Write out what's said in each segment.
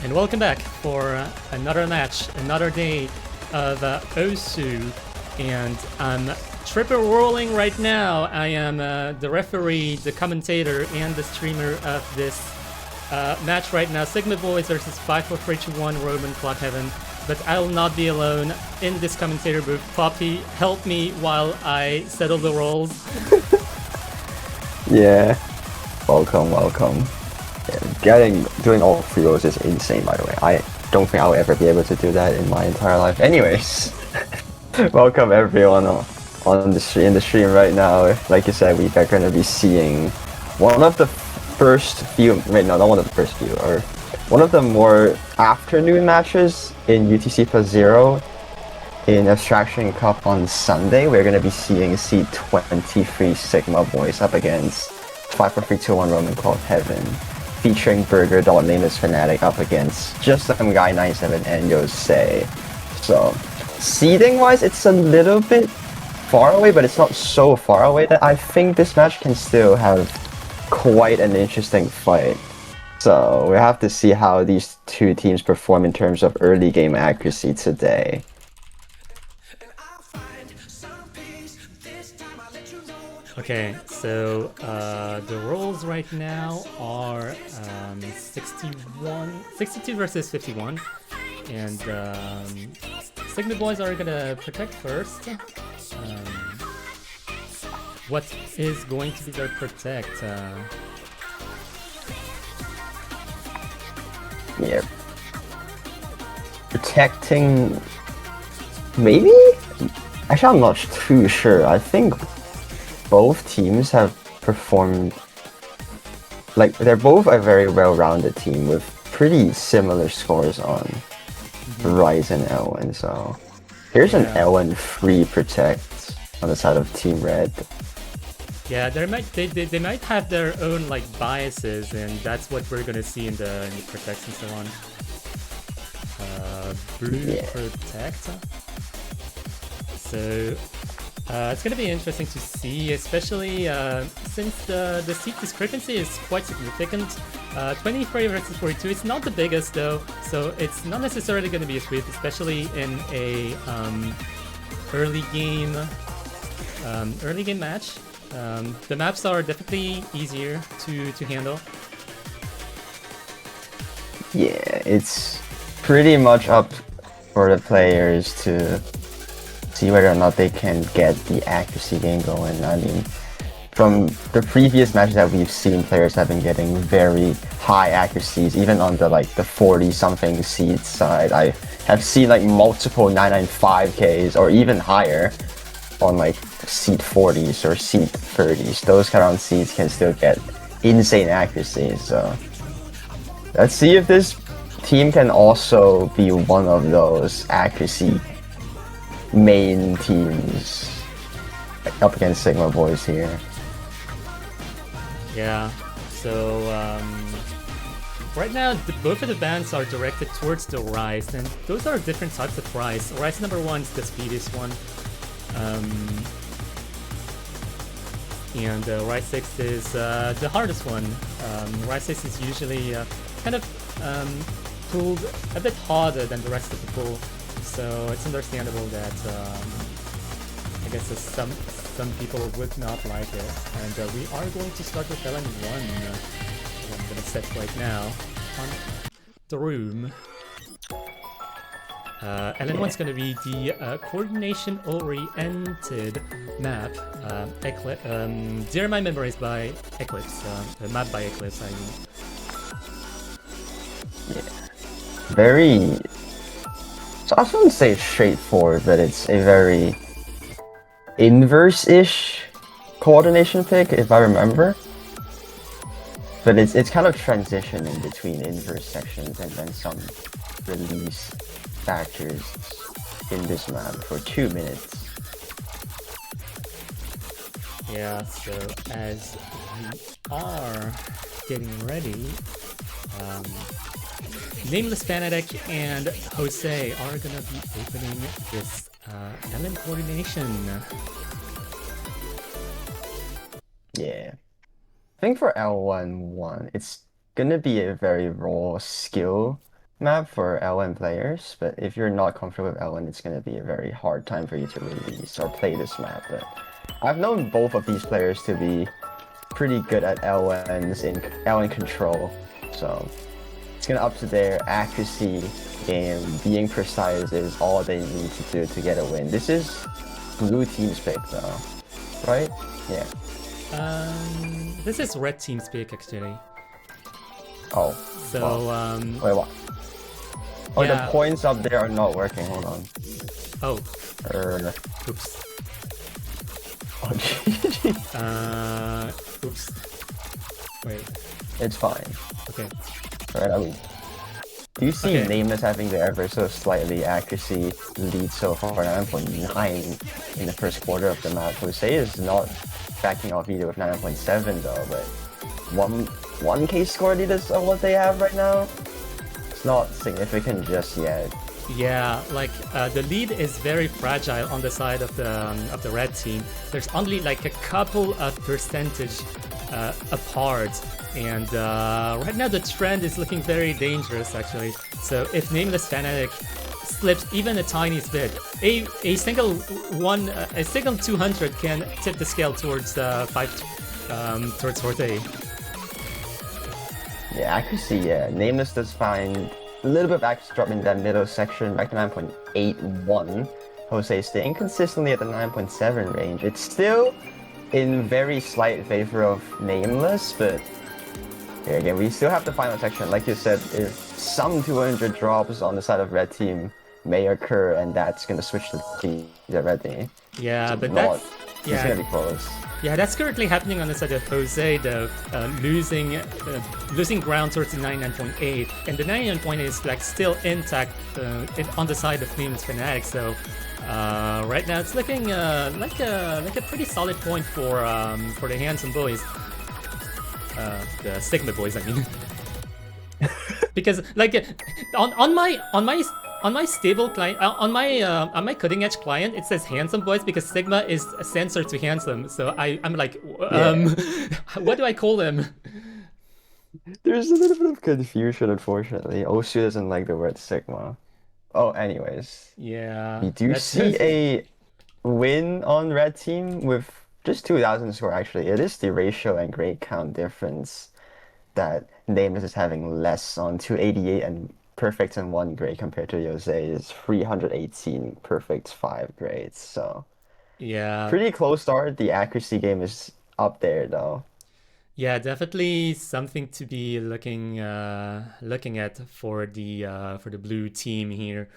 And welcome back for another match, another day of Osu. And I'm triple rolling right now. I am the referee, the commentator, and the streamer of this match right now. Sigma Boys versus 54321 Roman Clock Heaven. But I will not be alone in this commentator booth. Popy, help me while I settle the roles. Yeah, welcome. Doing all three roles is insane, by the way. I don't think I'll ever be able to do that in my entire life. Anyways, welcome everyone on the stream right now. Like you said, we are going to be seeing one of the first few. Wait, no, not one of the first few, or one of the more afternoon matches in UTC Plus Zero in Abstraction Cup on Sunday. We're going to be seeing C23 Sigma Boys up against 54321 Roman Clock Heaven, featuring Burger, Nameless Fanatic up against Just Some Guy 97 and Yosei. So, seeding wise, it's a little bit far away, but it's not so far away that I think this match can still have quite an interesting fight. So, we have to see how these two teams perform in terms of early game accuracy today. Okay, so the rolls right now are 62 versus 51, and Sigma Boys are gonna protect first. What is going to be their protect? Yeah. Protecting... maybe? Actually, I'm not too sure. I think both teams have performed... like, they're both a very well-rounded team with pretty similar scores on Rise and L1, so... here's an L1 free protect on the side of Team Red. Yeah, they might have their own like biases, and that's what we're gonna see in the protects and so on. Blue protect. So it's gonna be interesting to see, especially since the seat discrepancy is quite significant. 23 versus 42. It's not the biggest though, so it's not necessarily gonna be a sweep, especially in a early game match. The maps are definitely easier to handle. Yeah, it's pretty much up for the players to see whether or not they can get the accuracy game going. I mean, from the previous matches that we've seen, players have been getting very high accuracies, even on the 40-something seed side. I have seen like multiple 995Ks or even higher on like seed 40s or seed 30s. Those kind of seeds can still get insane accuracy. So let's see if this team can also be one of those accuracy main teams up against Sigma Boys here. Yeah, so right now both of the bands are directed towards the Rise, and those are different types of Rise. Rise number 1 is the speediest one. And Rise 6 is the hardest one. Rise 6 is usually kind of pulled a bit harder than the rest of the pool, so it's understandable that I guess some people would not like it. And we are going to start with LN1. I'm gonna set right now on the room. LN1's gonna be the coordination-oriented map. Zero My Memories by Eclipse. Map by Eclipse, I mean. Yeah. Very... so I wouldn't say straightforward, but it's a very inverse-ish coordination pick, if I remember. But it's kind of transitioning between inverse sections and then some release factors in this map for 2 minutes. Yeah, so as we are getting ready, Nameless Fanatic and Jose are gonna be opening this LM coordination. Yeah. I think for L11, it's gonna be a very raw skill map for LN players, but if you're not comfortable with LN, it's gonna be a very hard time for you to release or play this map. But I've known both of these players to be pretty good at LNs in LN control, so it's gonna up to their accuracy and being precise is all they need to do to get a win. This is blue team's pick though, right? Yeah. This is red team's pick actually. Oh. So wow. Wait, what? Oh, yeah. the points up there are not working. Hold on. Oh. Oops. Oh, oops. Wait. It's fine. Okay. Alright, I mean, do you see Nameless having the ever so slightly accuracy lead so far, 9.9 in the first quarter of the map? Jose is not backing off either with 9.7 though, but 1k score lead is what they have right now. It's not significant just yet. Yeah, like the lead is very fragile on the side of the red team. There's only like a couple of percentage apart, and right now the trend is looking very dangerous actually. So if Nameless Fanatic slips even a tiny bit, a single 200 can tip the scale towards towards Forte. Yeah, accuracy, yeah. Nameless does find a little bit of accuracy drop in that middle section, back to 9.81. Jose staying consistently at the 9.7 range. It's still in very slight favor of Nameless, but here again, we still have the final section. Like you said, if some 200 drops on the side of red team may occur, and that's gonna switch to the red team. Yeah, but it's gonna be close. Yeah, that's currently happening on the side of Jose, though, losing ground towards the 99.8, and the 99.8 is like still intact on the side of Nameless Fanatic. So right now it's looking like a pretty solid point for the handsome boys, the Sigma boys, I mean, because like on my stable client, on my cutting edge client, it says handsome boys because Sigma is a censor to handsome. So I'm like, what do I call them? There's a little bit of confusion, unfortunately. Osu doesn't like the word Sigma. Oh, anyways. Yeah. We do see a win on red team with just 2,000 score, actually. It is the ratio and grade count difference that Nameless is having less on 288 and perfect and 1 grade compared to Jose's 318 perfect 5 grades. So yeah, pretty close start. The accuracy game is up there though. Yeah, definitely something to be looking at for the blue team here.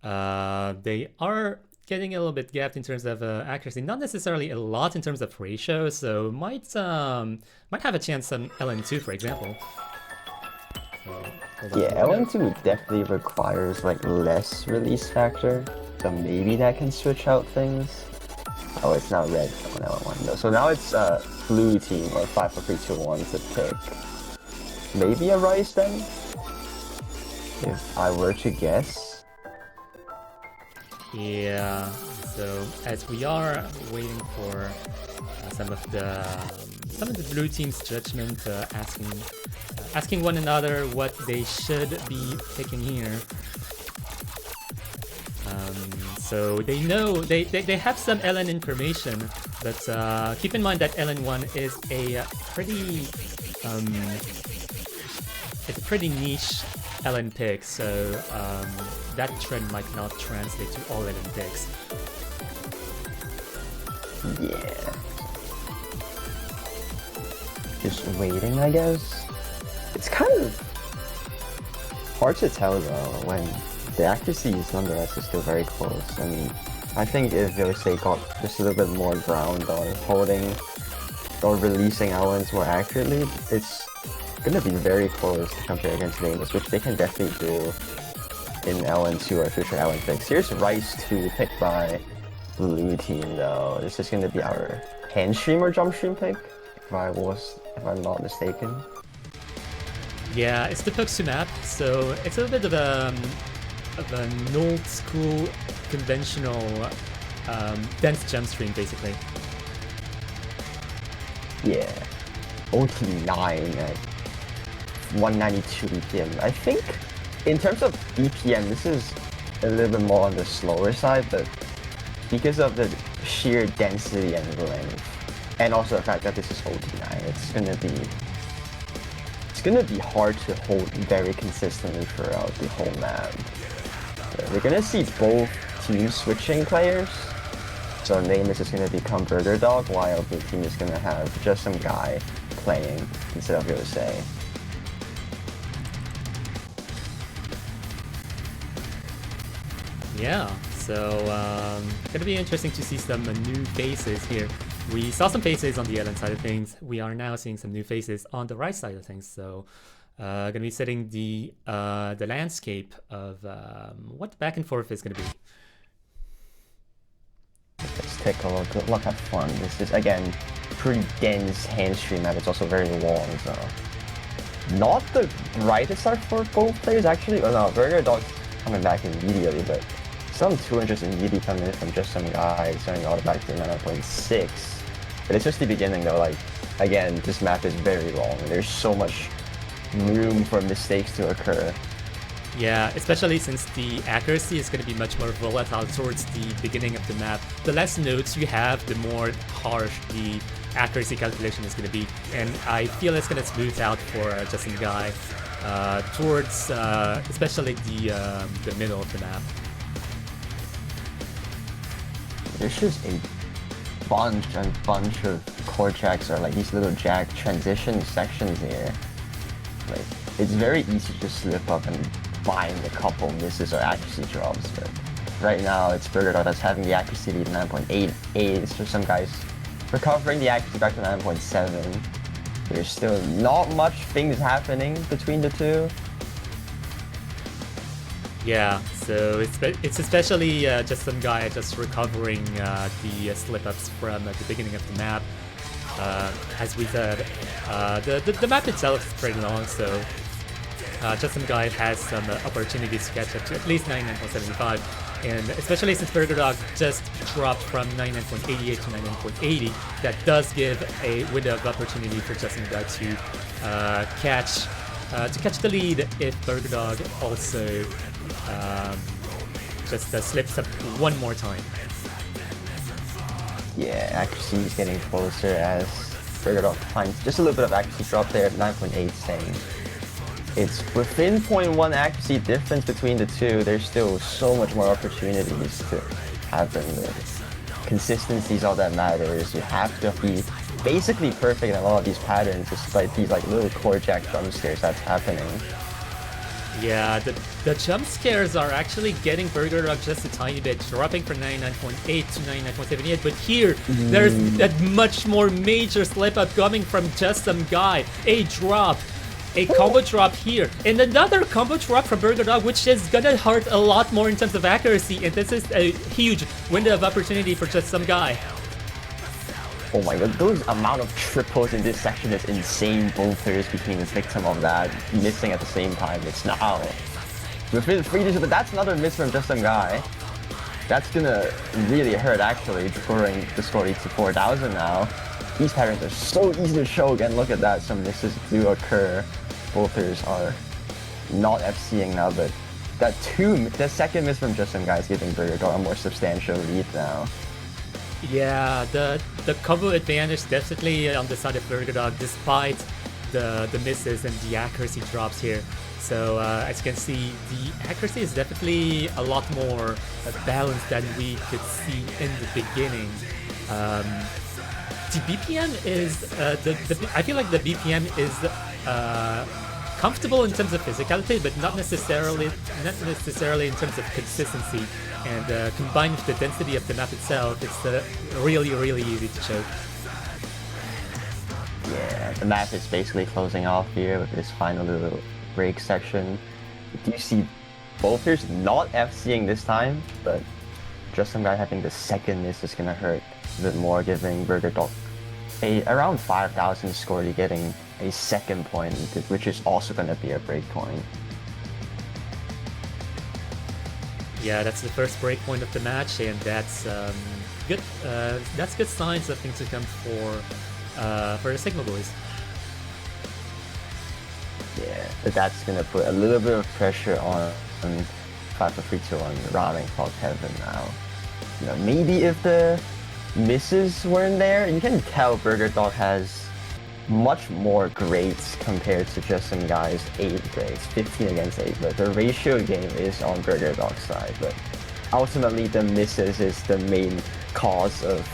They are getting a little bit gapped in terms of accuracy, not necessarily a lot in terms of ratio, so might have a chance on LN2, for example. Yeah, LN2 definitely requires like less release factor, so maybe that can switch out things. Oh, it's not red on LN1 though. So now it's blue team or 5, 4, 3, 2, 1 to pick. Maybe a Rice then, if I were to guess. Yeah. So as we are waiting for some of the blue team's judgment, asking one another what they should be picking here. So they know they have some LN information, but keep in mind that LN1 is a pretty niche LN pick, so that trend might not translate to all LN picks. Yeah. Just waiting, I guess. It's kind of hard to tell though when the accuracy is nonetheless is still very close. I mean, I think if Jose got just a little bit more ground on holding or releasing LNs more accurately, it's gonna be very close to compare against Nameless, which they can definitely do in LN2 or future LN picks. Here's Rice 2 picked by blue team though. This is gonna be our hand stream or jump stream pick, if I'm not mistaken. Yeah, it's the Poksu map, so it's a little bit of an old school conventional dense jump stream basically. Yeah. OT9 at 192 BPM. I think in terms of BPM, this is a little bit more on the slower side, but because of the sheer density and length, and also the fact that this is OD9, it's gonna be hard to hold very consistently throughout the whole map. So we're gonna see both teams switching players. So Nameless is gonna become Burger Dog, while the team is gonna have just some guy playing instead of Yosei. Yeah, so gonna be interesting to see some new faces here. We saw some faces on the LN side of things. We are now seeing some new faces on the right side of things. So gonna be setting the landscape of what the back and forth is gonna be. Let's take a look at fun. This is again pretty dense handstream map. It's also very long, so not the brightest start for both players actually. Well, no, Burger Dog's coming back immediately, but some 200s immediately coming in from just some guy turning automatic to 9.6. But it's just the beginning though. Like again, this map is very long. There's so much room for mistakes to occur. Yeah, especially since the accuracy is going to be much more volatile towards the beginning of the map. The less nodes you have, the more harsh the accuracy calculation is going to be. And I feel it's going to smooth out for Justin Guy towards especially the middle of the map. There's just a bunch of core jacks, or like these little jack transition sections here. Like it's very easy to just slip up and find a couple misses or accuracy drops, but right now it's Burger Dog that's having the accuracy lead 9.88. It's just some guys recovering the accuracy back to 9.7. There's still not much things happening between the two. Yeah, so it's especially just some guy just recovering the slip-ups from the beginning of the map. As we said, the map itself is pretty long, so just some guy has some opportunities to catch up to at least 99.75, and especially since Burger Dog just dropped from 99.88 to 99.80, that does give a window of opportunity for Justin Guy to catch the lead if Burger Dog also just slips up one more time. Yeah, accuracy is getting closer as Burger Dog finds just a little bit of accuracy drop there at 9.8, saying it's within 0.1 accuracy difference between the two. There's still so much more opportunities to happen. Consistency is all that matters. You have to be basically perfect in a lot of these patterns, despite these like little core jack jump scares that's happening. Yeah, the jump scares are actually getting Burger Dog just a tiny bit, dropping from 99.8 to 99.78, but here, there's that much more major slip up coming from just some guy. A drop, a combo drop here, and another combo drop from Burger Dog, which is gonna hurt a lot more in terms of accuracy, and this is a huge window of opportunity for just some guy. Oh my god, those amount of triples in this section is insane. Both players became the victim of that, missing at the same time. It's now within 3 digits, but that's another miss from just some guy. That's gonna really hurt actually, drawing the score to 4,000 now. These patterns are so easy to choke, and look at that, some misses do occur. Both players are not FCing now, but the second miss from just some guy is giving Burger Dog a more substantial lead now. Yeah, the combo advantage definitely on the side of Burger Dog, despite the misses and the accuracy drops here. So as you can see, the accuracy is definitely a lot more balanced than we could see in the beginning. The BPM is I feel like the BPM is comfortable in terms of physicality, but not necessarily in terms of consistency. And combined with the density of the map itself, it's really easy to choke. Yeah, the map is basically closing off here with this final little break section. Do you see both players not FCing this time, but just some guy having the second miss is gonna hurt a bit more, giving Burger Dog around 5,000 score to getting a second point, which is also gonna be a break point. Yeah, that's the first break point of the match, and that's good. That's good signs of things to come for the Sigma boys. Yeah, but that's gonna put a little bit of pressure on 5 for 3 to 1 Ramen Called Heaven now. You know, maybe if the misses weren't there, you can tell Burger Dog has much more grades compared to just some guys 8 grades, 15 against 8, but the ratio game is on Burger Dog's side. But ultimately, the misses is the main cause of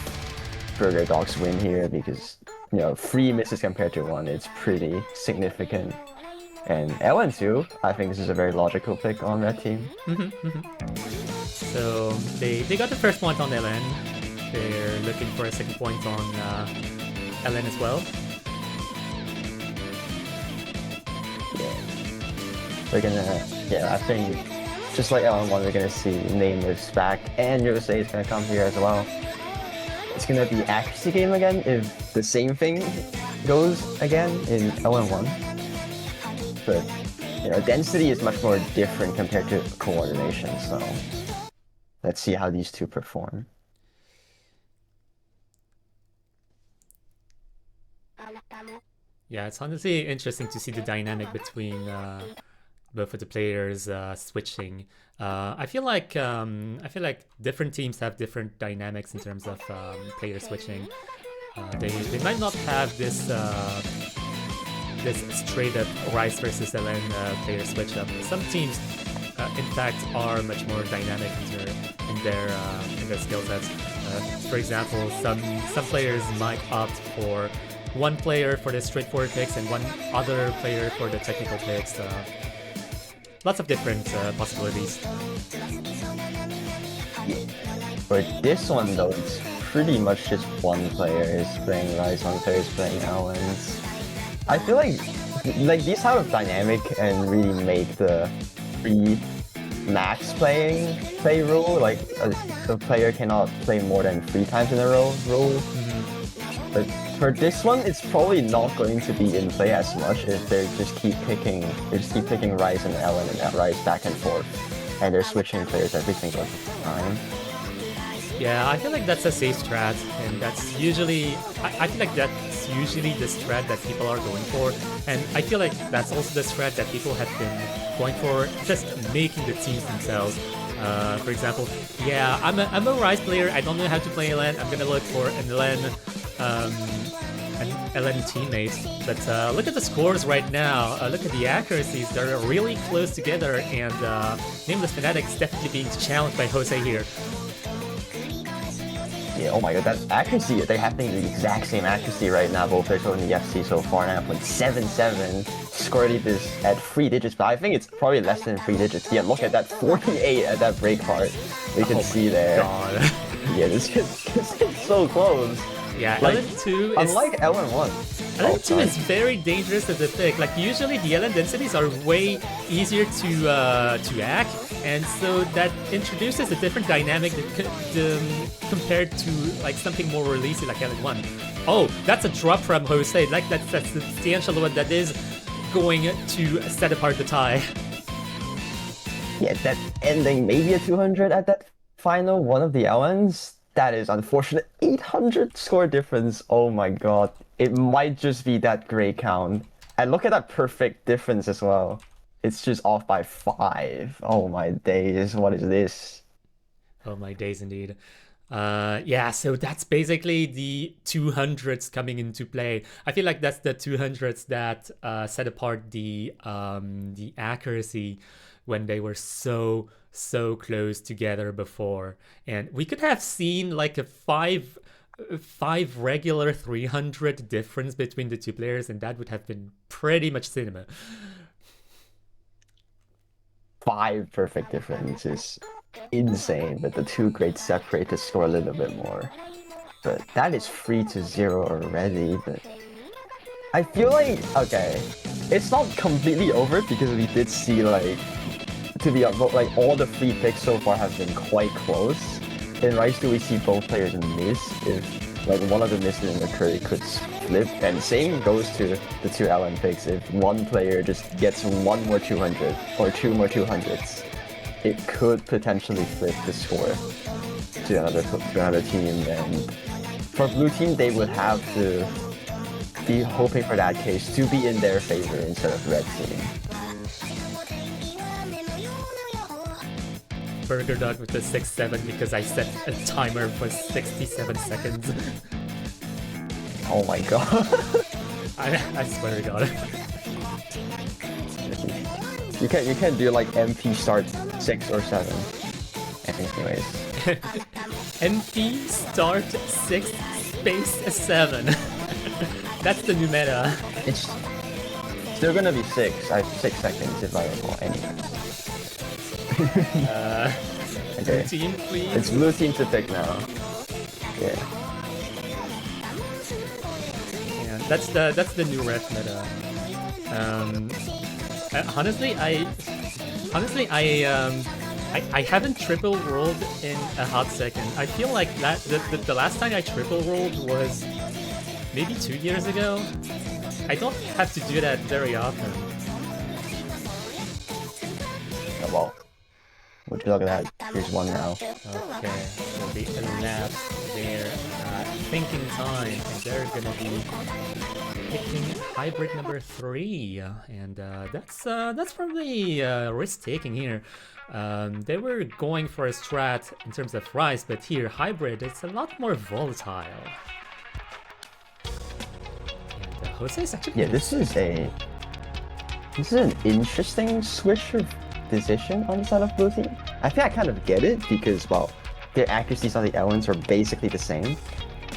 Burger Dog's win here because, you know, 3 misses compared to 1, it's pretty significant. And LN2, I think this is a very logical pick on that team. So they got the first point on LN. They're looking for a second point on LN as well. Yeah. We're gonna, yeah, I think just like LN1, we're gonna see Nameless back, and Yosei is gonna come here as well. It's gonna be accuracy game again if the same thing goes again in LN1. But, you know, density is much more different compared to coordination, so let's see how these two perform. Yeah, it's honestly interesting to see the dynamic between both of the players switching. I feel like different teams have different dynamics in terms of player switching. They might not have this straight up Rise versus LN player switch up. Some teams, in fact, are much more dynamic in their skill sets. For example, some players might opt for one player for the straightforward picks and one other player for the technical picks. Lots of different possibilities. Yeah. For this one though, it's pretty much just one player is playing Rise, one player is playing LNs. I feel like these type of dynamic and really make the free max play rule, like the player cannot play more than 3 times in a row rule. But for this one, it's probably not going to be in play as much if they just keep picking Rise and LN and Rise back and forth, and they're switching players every single time. Yeah, I feel like that's a safe strat, and that's usually I feel like that's usually the strat that people are going for, and I feel like that's also the strat that people have been going for, just making the teams themselves. For example, yeah, I'm a Rise player. I don't know how to play LN. I'm gonna look for an LN teammate. But look at the scores right now. Look at the accuracies. They're really close together, and Nameless Fnatic is definitely being challenged by Jose here. Yeah, oh my god, that accuracy, they're having the exact same accuracy right now, both players in the FC so far, 9.77. Score lead is at 3 digits, but I think it's probably less than 3 digits. Yeah, look at that 48 at that break part. We can see there. God. Yeah, this is so close. Yeah, like, LN2 is... Unlike LN1. LN2 is very dangerous as a pick. Like, usually the LN densities are way easier to hack, and so that introduces a different dynamic compared to like something more releasy like LN1. Oh, that's a drop from Jose. Like, that's substantial one that is going to set apart the tie. Yeah, that ending maybe a 200 at that final one of the LNs. That is unfortunate. 800 score difference. Oh my god. It might just be that gray count. And look at that perfect difference as well. It's just off by 5. Oh my days. What is this? Oh my days indeed. Yeah, so that's basically the 200s coming into play. I feel like that's the 200s that set apart the accuracy when they were so close together before, and we could have seen like a 5 regular 300 difference between the two players, and that would have been pretty much cinema. 5 perfect difference is insane, but the two grades separate to score a little bit more. But that is 3-0 already. But I feel like, okay, it's not completely over because we did see like, to be like all the free picks so far have been quite close. In Rise do we see both players miss if like one of the misses in the curry could flip, and same goes to the 2 LN picks. If one player just gets 1 more 200 or 2 more 200s, it could potentially flip the score to another team, and for blue team they would have to be hoping for that case to be in their favor instead of red team. Burger Dog with the 6-7 because I set a timer for 67 seconds. Oh my god. I swear to God. You can't do like MP start 6 or 7. Anyways. MP start 6 space 7. That's the new meta. It's still gonna be 6. I have 6 seconds if I recall. Anyways. Okay. Blue team, please. It's blue team to pick now. Yeah. Yeah, that's the new ref meta. Honestly, I haven't triple rolled in a hot second. I feel like that the last time I triple rolled was maybe 2 years ago. I don't have to do that very often. Oh, well. Would you look at that? Here's one now. Okay, will be elapsed their thinking time, and they're gonna be picking hybrid number 3, and that's probably risk taking here. They were going for a strat in terms of rise, but here hybrid it's a lot more volatile. And Jose is actually this is an interesting switch of position on the side of blue team. I think I kind of get it because, well, their accuracies on the elements are basically the same.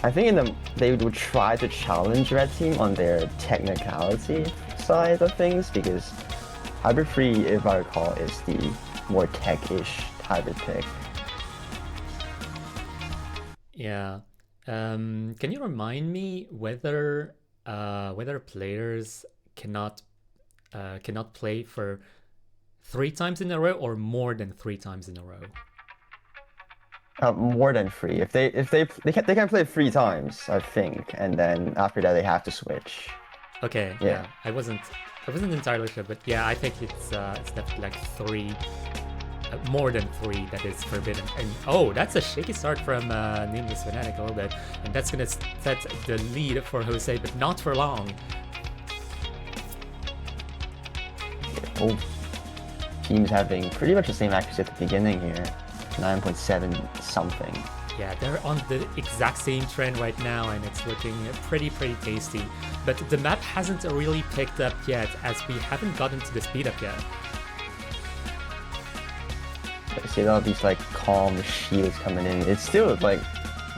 I think they would try to challenge red team on their technicality side of things because hybrid 3, if I recall, is the more tech-ish hybrid pick. Yeah. Can you remind me whether players cannot play for 3 times in a row or more than 3 times in a row? More than 3. If they can play 3 times, I think, and then after that they have to switch. Okay. Yeah. I wasn't entirely sure, but yeah, I think it's definitely like 3, more than 3 that is forbidden. And oh, that's a shaky start from Nameless Fnatic a little bit, and that's gonna set the lead for Jose, but not for long. Oh. Teams having pretty much the same accuracy at the beginning here. 9.7 something. Yeah, they're on the exact same trend right now, and it's looking pretty tasty. But the map hasn't really picked up yet, as we haven't gotten to the speed up yet. I see all these like calm shields coming in. It's still like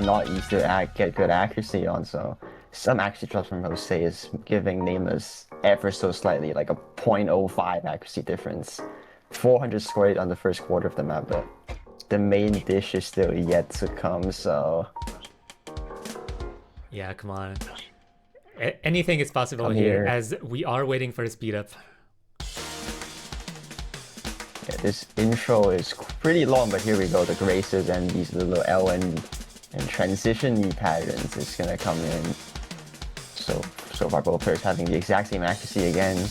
not easy to get good accuracy on, so some accuracy drops from Jose is giving Nameless ever so slightly, like a 0.05 accuracy difference. 400 scored on the first quarter of the map, but the main dish is still yet to come, so... Yeah, come on. Anything is possible here, as we are waiting for a speed up. Yeah, this intro is pretty long, but here we go. The graces and these little L and transition patterns is gonna come in. So far both players having the exact same accuracy again.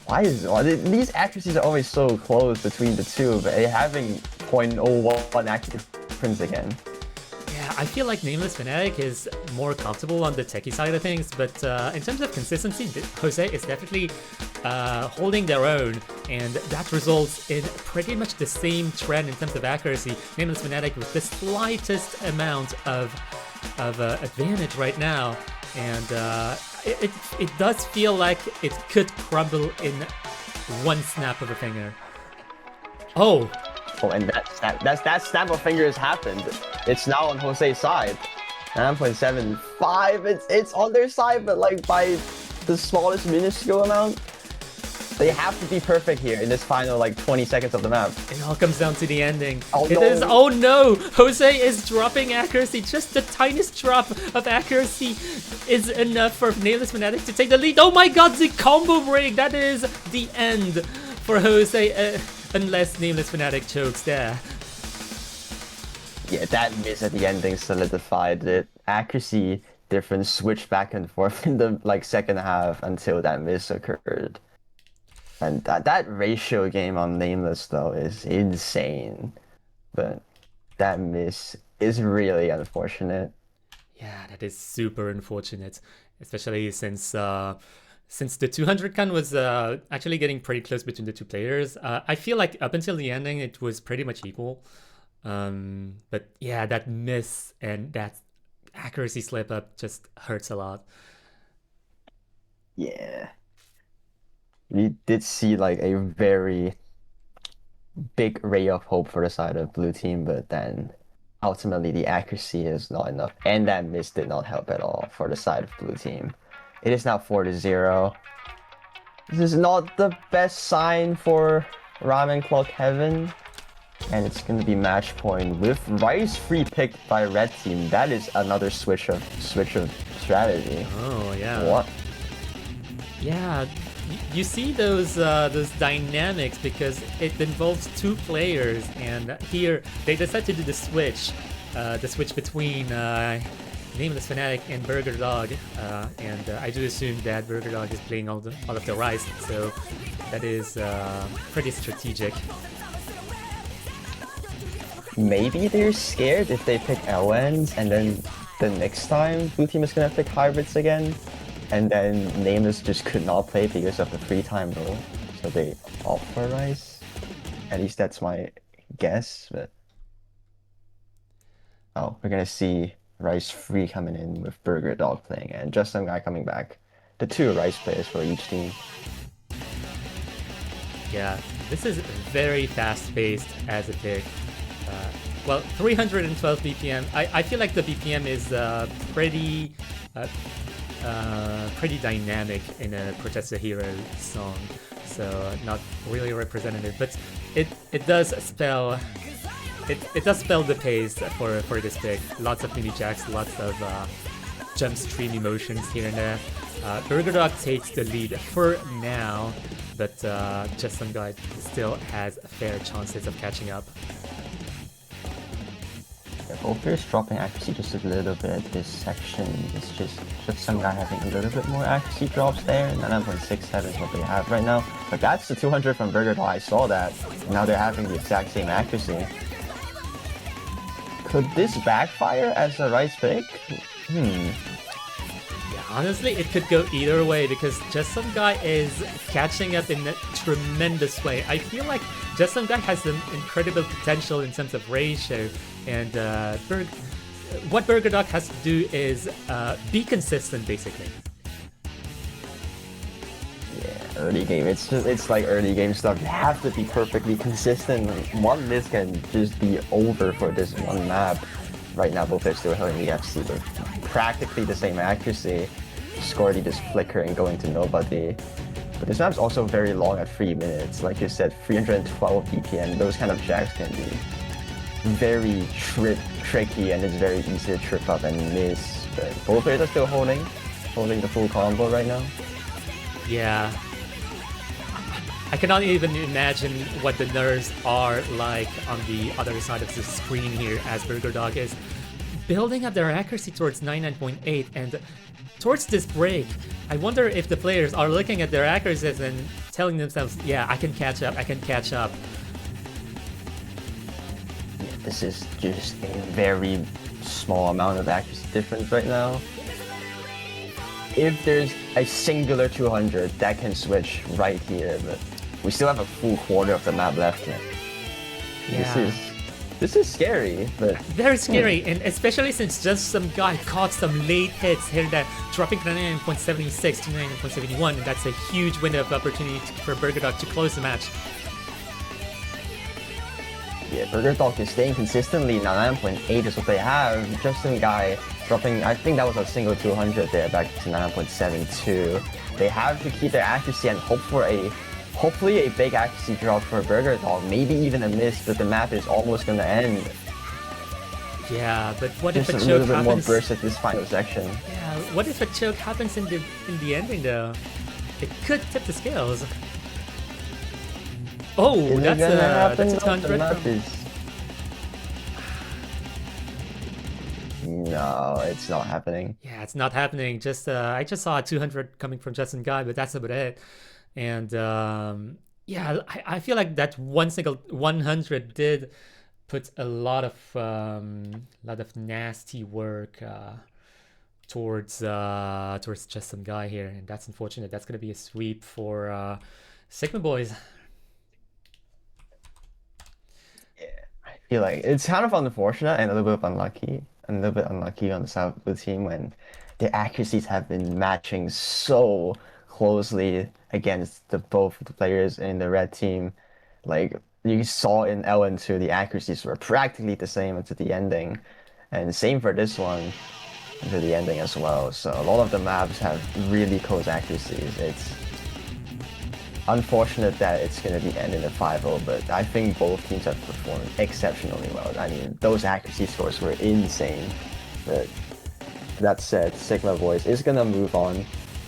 These accuracies are always so close between the two, but they're having 0.01 accuracy difference again. Yeah, I feel like Nameless Fnatic is more comfortable on the techie side of things, but in terms of consistency, Jose is definitely holding their own, and that results in pretty much the same trend in terms of accuracy. Nameless Fnatic with the slightest amount of advantage right now, and it does feel like it could crumble in one snap of a finger. Oh, and that snap of fingers happened. It's now on Jose's side. 9.75. It's on their side, but like by the smallest minuscule amount. They have to be perfect here in this final like 20 seconds of the map. It all comes down to the ending. Oh, it is. Oh no! Jose is dropping accuracy. Just the tiniest drop of accuracy is enough for Nameless Fnatic to take the lead. Oh my god, the combo break! That is the end for Jose, unless Nameless Fnatic chokes there. Yeah, that miss at the ending solidified it. Accuracy difference switched back and forth in the like second half until that miss occurred. And that ratio game on Nameless though is insane, but that miss is really unfortunate. Yeah, that is super unfortunate. especially since the 200 con was actually getting pretty close between the two players. I feel like up until the ending, it was pretty much equal. But yeah, that miss and that accuracy slip up just hurts a lot. Yeah. We did see like a very big ray of hope for the side of blue team, but then ultimately the accuracy is not enough. And that miss did not help at all for the side of blue team. It is now 4-0. This is not the best sign for Ramen Clock Heaven. And it's going to be match point with Rice free picked by red team. That is another switch of strategy. Oh yeah. What? Yeah, you see those dynamics because it involves two players, and here they decide to do the switch between Nameless Fanatic and Burger Dog, and I do assume that Burger Dog is playing all of the Rice, so that is pretty strategic. Maybe they're scared if they pick LNs and then the next time blue team is gonna pick hybrids again, and then Nameless just could not play because of the free time rule, so they opt for Rice. At least that's my guess, but oh, we're gonna see Rice free coming in with Burger Dog playing and just some guy coming back. The two Rice players for each team. Yeah, this is very fast-paced as a pick. Well, 312 BPM. I feel like the BPM is pretty dynamic in a Protest the Hero song, so not really representative. But it does spell the pace for this pick. Lots of mini jacks, lots of jump stream emotions here and there. Burger Dog takes the lead for now, but Just Some Guy still has fair chances of catching up. Both players dropping accuracy just a little bit. This section is just some guy having a little bit more accuracy drops there. 9.67 is what they have right now. But that's the 200 from Burger Dog. I saw that. Now they're having the exact same accuracy. Could this backfire as a Rice pick? Yeah, honestly, it could go either way because Just Some Guy is catching up in a tremendous way. I feel like Just Some Guy has an incredible potential in terms of ratio, and what Burger Dog has to do is be consistent, basically. Yeah, early game. It's like early game stuff. You have to be perfectly consistent. One miss can just be over for this one map. Right now, both are still holding the FC with practically the same accuracy. Scordy just flicker and go into nobody. But this map's also very long at 3 minutes. Like you said, 312 BPM. Those kind of jacks can be very tricky, and it's very easy to trip up and miss. But both players are still holding the full combo right now. Yeah. I cannot even imagine what the nerves are like on the other side of the screen here as Burger Dog is building up their accuracy towards 99.8, and towards this break, I wonder if the players are looking at their accuracies and telling themselves, yeah, I can catch up, I can catch up. Yeah, this is just a very small amount of accuracy difference right now. If there's a singular 200, that can switch right here, but we still have a full quarter of the map left here. Yeah. This is scary, but... Very scary, and especially since Just Some Guy caught some late hits here and there, dropping from 99.76 to 99.71, and that's a huge window of opportunity for Burger Dog to close the match. Yeah, Burger Dog is staying consistently. Now 9.8 is what they have. Just Some Guy dropping, I think that was a single 200 there, back to 9.72. They have to keep their accuracy and hope for hopefully a big accuracy drop for Burger Dog, maybe even a miss, but the map is almost gonna end. Yeah, but what if a choke happens? Just a little bit more burst at this final section. Yeah, what if a choke happens in the ending though? It could tip the scales. Oh, that's a 200. No, it's not happening. Yeah, it's not happening. I just saw a 200 coming from Justin Guy, but that's about it. And yeah, I feel like that one single 100 did put a lot of nasty work towards just some guy here, and that's unfortunate. That's gonna be a sweep for Sigma boys. Yeah, I feel like it's kind of unfortunate and a little bit unlucky. And a little bit unlucky on the side of the team when the accuracies have been matching so closely against both the players in the red team. Like you saw in LN2, the accuracies were practically the same until the ending. And same for this one until the ending as well. So a lot of the maps have really close accuracies. It's unfortunate that it's going to be ending in 5-0, but I think both teams have performed exceptionally well. I mean, those accuracy scores were insane. But that said, Sigma Boys is going to move on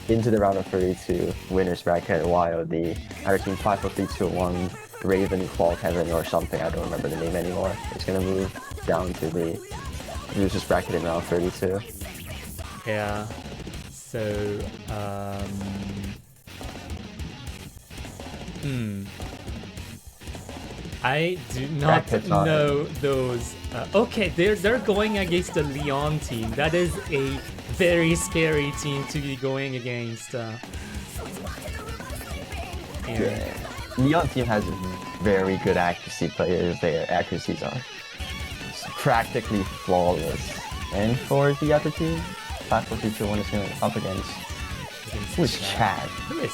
into the round of 32 winners bracket, while the other team 5-4-3-2-1 Raven Claw Kevin or something, I don't remember the name anymore, is going to move down to the losers bracket in round 32. Yeah. So I do not know those. Okay, they're going against the Leon team. That is a very scary team to be going against. Yeah. Leon team has very good accuracy players. Their accuracies are practically flawless. And for the other team, 5-4-3-2-1 is going up against who's Chad? Who's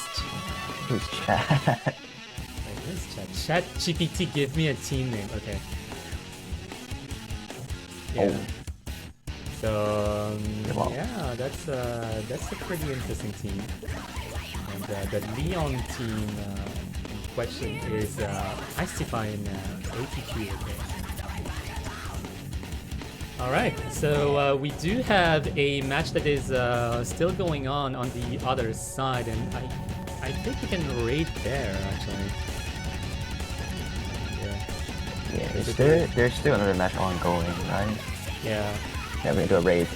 Chad? Chat GPT, give me a team name. Okay. Yeah. Oh. So Wow. yeah, that's a pretty interesting team. And the Leon team in question is Icify and ATQ. Okay. All right. So we do have a match that is still going on the other side, and I think we can raid there actually. Yeah, there's still another match ongoing, right? Yeah. Yeah, we're gonna do a raid.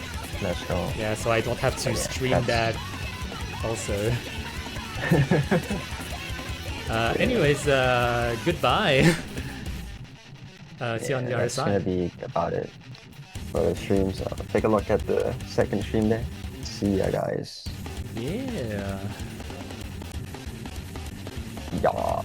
Let's go. Yeah, so I don't have to stream that also. Anyways, goodbye. See you on the other that's side. gonna be about it for the stream. So take a look at the second stream there. See ya, guys. Yeah. Yeah.